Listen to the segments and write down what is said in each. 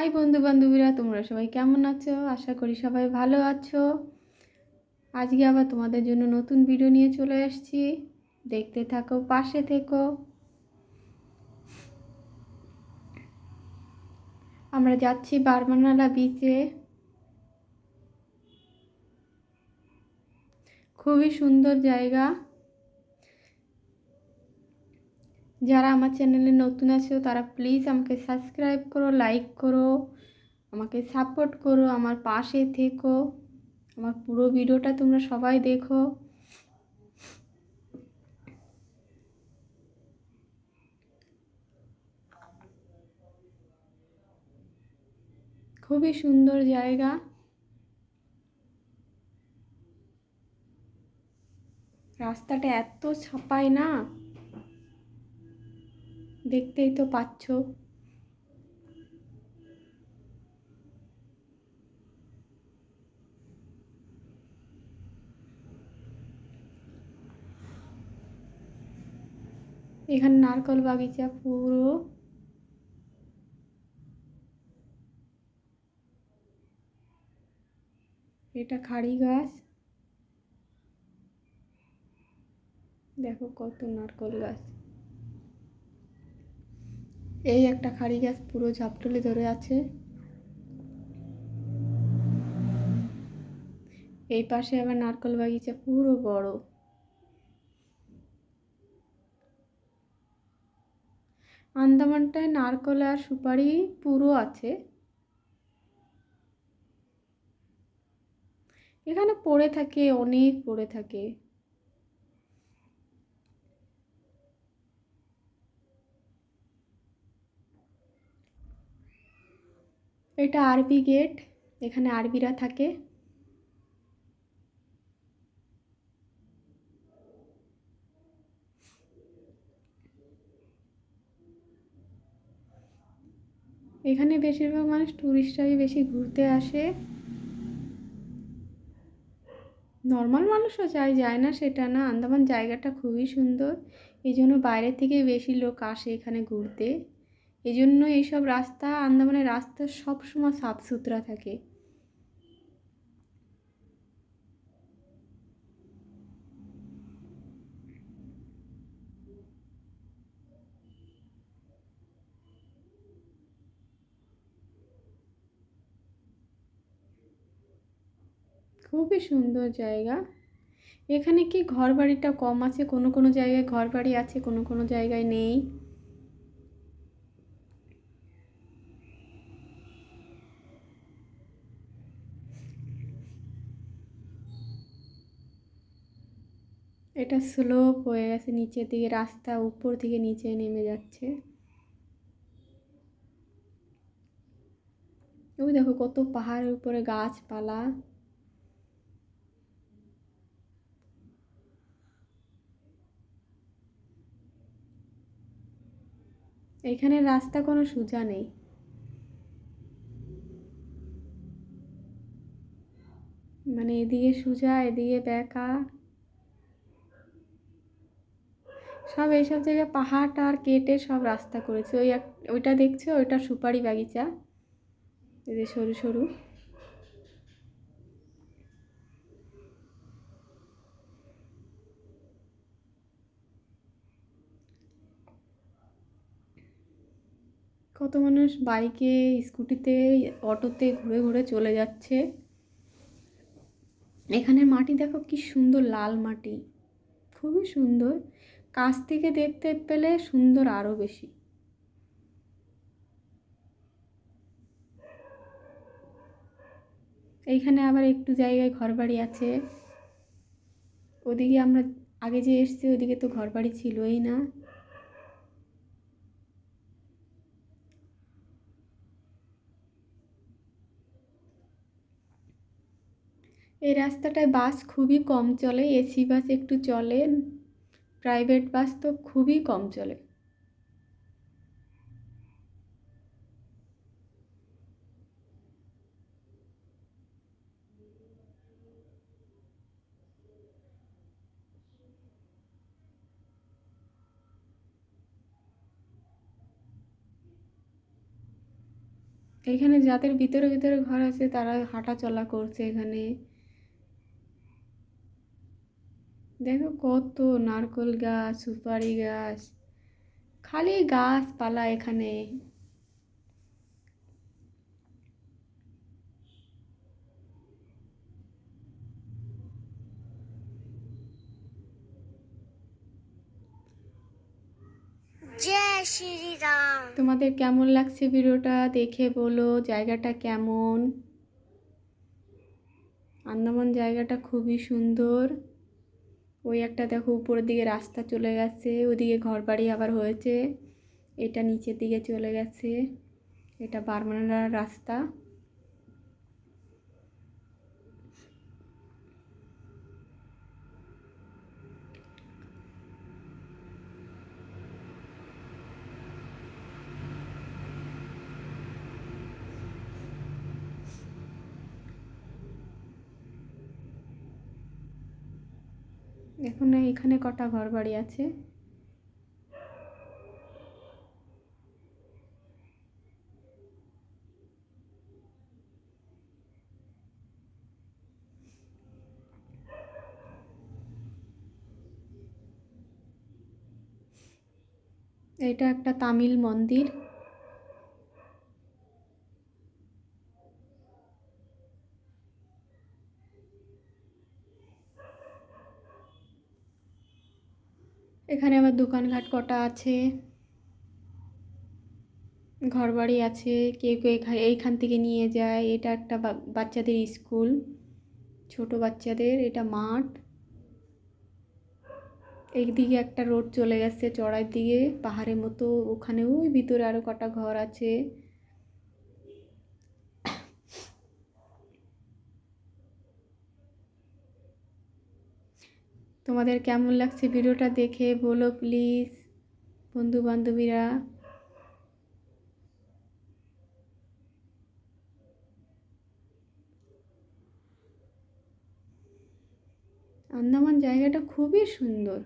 High বন্ধু বান্ধবীরা, তোমরা সবাই কেমন আছো? আশা করি সবাই ভালো আছো। আজকে আবার তোমাদের জন্য নতুন ভিডিও নিয়ে চলে এসেছি। দেখতে থাকো, পাশে থেকো। আমরা যাচ্ছি বারমানালা বিচে। খুবই সুন্দর জায়গা। যারা আমার চ্যানেলে নতুন আছো তারা প্লিজ আমাকে সাবস্ক্রাইব করো, লাইক করো, আমাকে সাপোর্ট করো, আমার পাশে থেকো। আমার পুরো ভিডিওটা তোমরা সবাই দেখো। খুবই সুন্দর জায়গা। রাস্তাটা এত ছাপায় না, দেখতেই তো পাচ্ছ। এখানে নারকল বাগিচা পুরো। এটা খাড়ি গাছ, দেখো কত নারকল গাছ। এই একটা খাড়ি গাছ পুরো ঝাপটলে ধরে আছে। এই পাশে আবার নারকল বাগিচা পুরো বড়। আন্দামানটায় নারকল আর সুপারি পুরো আছে। এখানে পড়ে থাকে, অনেক পড়ে থাকে। এটা আরবি গেট, এখানে আরবিরা থাকে। এখানে বেশিরভাগ মানুষ টুরিস্টরাই বেশি ঘুরতে আসে। নর্মাল মানুষও যায় না সেটা না, আন্দামান জায়গাটা খুবই সুন্দর। এই জন্য বাইরে থেকে বেশি লোক আসে এখানে ঘুরতে। এই জন্য এইসব রাস্তা, আন্দামানের রাস্তা সবসময় সাফ সুতরা থাকে। খুবই সুন্দর জায়গা। এখানে কি ঘর বাড়িটা কম আছে, কোনো কোনো জায়গায় ঘর বাড়ি আছে, কোনো কোনো জায়গায় নেই। এটা স্লোপ হয়ে গেছে নিচের দিকে, রাস্তা উপর থেকে নিচে নেমে যাচ্ছে। ওই দেখো কত পাহাড়ের উপরে গাছপালা। এখানে রাস্তা কোনো সোজা নেই, মানে এদিকে সোজা এদিকে বেঁকা। সব এইসব জায়গায় পাহাড় টাহাড় কেটে সব রাস্তা করেছে। ওইটা দেখছো, ওইটা সুপারি বাগিচা, এই যে সরু সরু। কত মানুষ বাইকে, স্কুটিতে, অটোতে ঘুরে ঘুরে চলে যাচ্ছে। এখানের মাটি দেখো কি সুন্দর, লাল মাটি, খুবই সুন্দর। কাছ থেকে দেখতে পেলে সুন্দর আরো বেশি। এইখানে আবার একটু জায়গায় ঘরবাড়ি আছে। ওদিকে আমরা আগে যে এসেছি ওদিকে তো ঘরবাড়ি ছিলই না। এই রাস্তাটায় বাস খুবই কম চলে, এসি বাস একটু চলে, প্রাইভেট বাস তো খুবই কম চলে। এখানে যাদের ভিতরে ভিতরে ঘর আছে তারা হাঁটা চলা করছে এখানে। দেখো কত নারকেল গাছ, সুপারি গাছ, খালি গাছপালা এখানে। জয় শ্রীরাম। তোমাদের কেমন লাগছে ভিডিওটা দেখে বলো, জায়গাটা কেমন। আন্দামান জায়গাটা খুবই সুন্দর। ওই একটা দেখো উপরের দিকে রাস্তা চলে গেছে, ওদিকে ঘর বাড়ি আবার হয়েছে। এটা নিচের দিকে চলে গেছে, এটা বারমানার রাস্তা। এখন এখানে কটা ঘর বাড়ি আছে। এটা একটা তামিল মন্দির। এখানে আবার দোকানঘাট কটা আছে, ঘরবাড়ি আছে, কেউ কেউ এইখান থেকে নিয়ে যায়। এটা একটা বাচ্চাদের স্কুল, ছোট বাচ্চাদের। এটা মাঠ। এইদিকে একটা রোড চলে গেছে চড়ার দিকে পাহাড়ের মতো, ওখানে ওই ভিতরে আরো কটা ঘর আছে। তোমাদের কেমন লাগছে ভিডিওটা দেখে বলো প্লিজ বন্ধু বান্ধবীরা। আন্দামান জায়গাটা খুবই সুন্দর।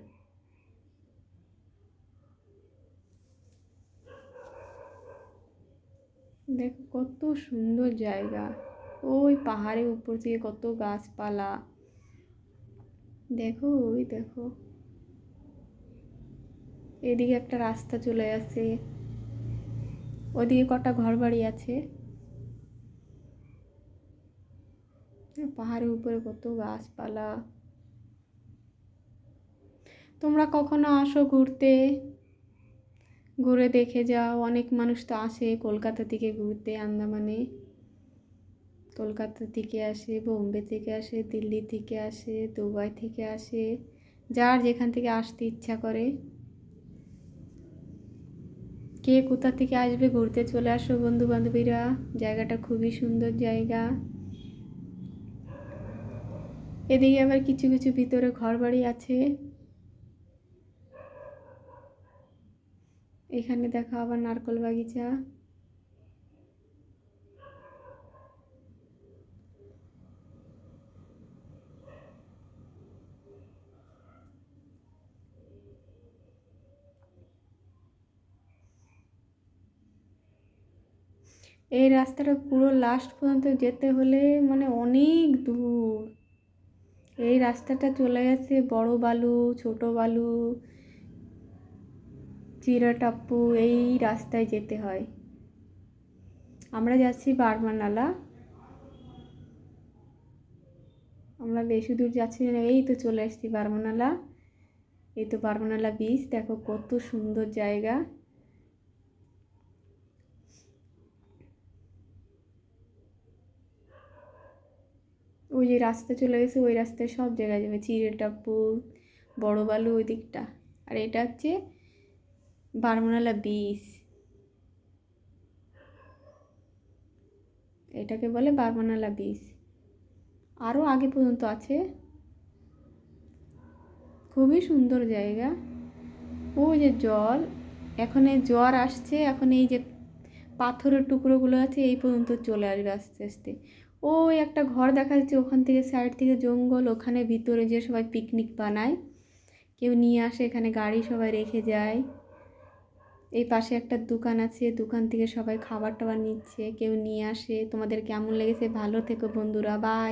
দেখো কত সুন্দর জায়গা, ওই পাহাড়ের উপর থেকে কত গাছপালা। দেখো ওই দেখো, এদিকে একটা রাস্তা চলে আসে, ওদিকে কটা ঘর বাড়ি আছে। পাহাড়ের উপরে কত গাছপালা। তোমরা কখনো আসো ঘুরতে, ঘুরে দেখে যাও। অনেক মানুষ তো আসে কলকাতা থেকে ঘুরতে আন্দামানে। কলকাতা থেকে আসে, বোম্বে থেকে আসে, দিল্লি থেকে আসে, দুবাই থেকে আসে, যার যেখান থেকে আসতে ইচ্ছা করে। কে কোথা থেকে আসবে ঘুরতে চলে আসো বন্ধু বান্ধবীরা, জায়গাটা খুবই সুন্দর জায়গা। এদিকে আবার কিছু কিছু ভিতরে ঘর বাড়ি আছে। এখানে দেখো আবার নারকেল বাগিচা। এই রাস্তাটা পুরো লাস্ট পর্যন্ত যেতে হলে মানে অনেক দূর। এই রাস্তাটা চলে গেছে বড় বালু, ছোট বালু, চিরাটাপ্পু, এই রাস্তায় যেতে হয়। আমরা যাচ্ছি বারমানালা। আমরা বেশি দূর যাচ্ছি না, এই তো চলে এসেছি বারমানালা। এই তো বারমানালা বিচ, দেখো কত সুন্দর জায়গা। ওই যে রাস্তা চলে গেছে, ওই রাস্তায় সব জায়গায় যাবে, চিড়েটাপ্পু, বড় বালু ওই দিকটা। আর এটা হচ্ছে বারমানালা বিচ, এটাকে বলে বারমানালা বিচ। আরও আগে পর্যন্ত আছে, খুবই সুন্দর জায়গা। ওই যে জল, এখন এই জ্বর আসছে, এখন এই যে পাথরের টুকরোগুলো আছে এই পর্যন্ত চলে আসবে আস্তে আস্তে। ওই একটা ঘর দেখা যাচ্ছে ওখান থেকে, সাইড থেকে জঙ্গল, ওখানে ভিতরে যে সবাই পিকনিক বানায়, কেউ নিয়ে আসে এখানে গাড়ি সবাই রেখে যায়। এই পাশে একটা দোকান আছে, দোকান থেকে সবাই খাবার টাবার নিচ্ছে, কেউ নিয়ে আসে। তোমাদের কেমন লেগেছে? ভালো থেকো বন্ধুরা, বাই।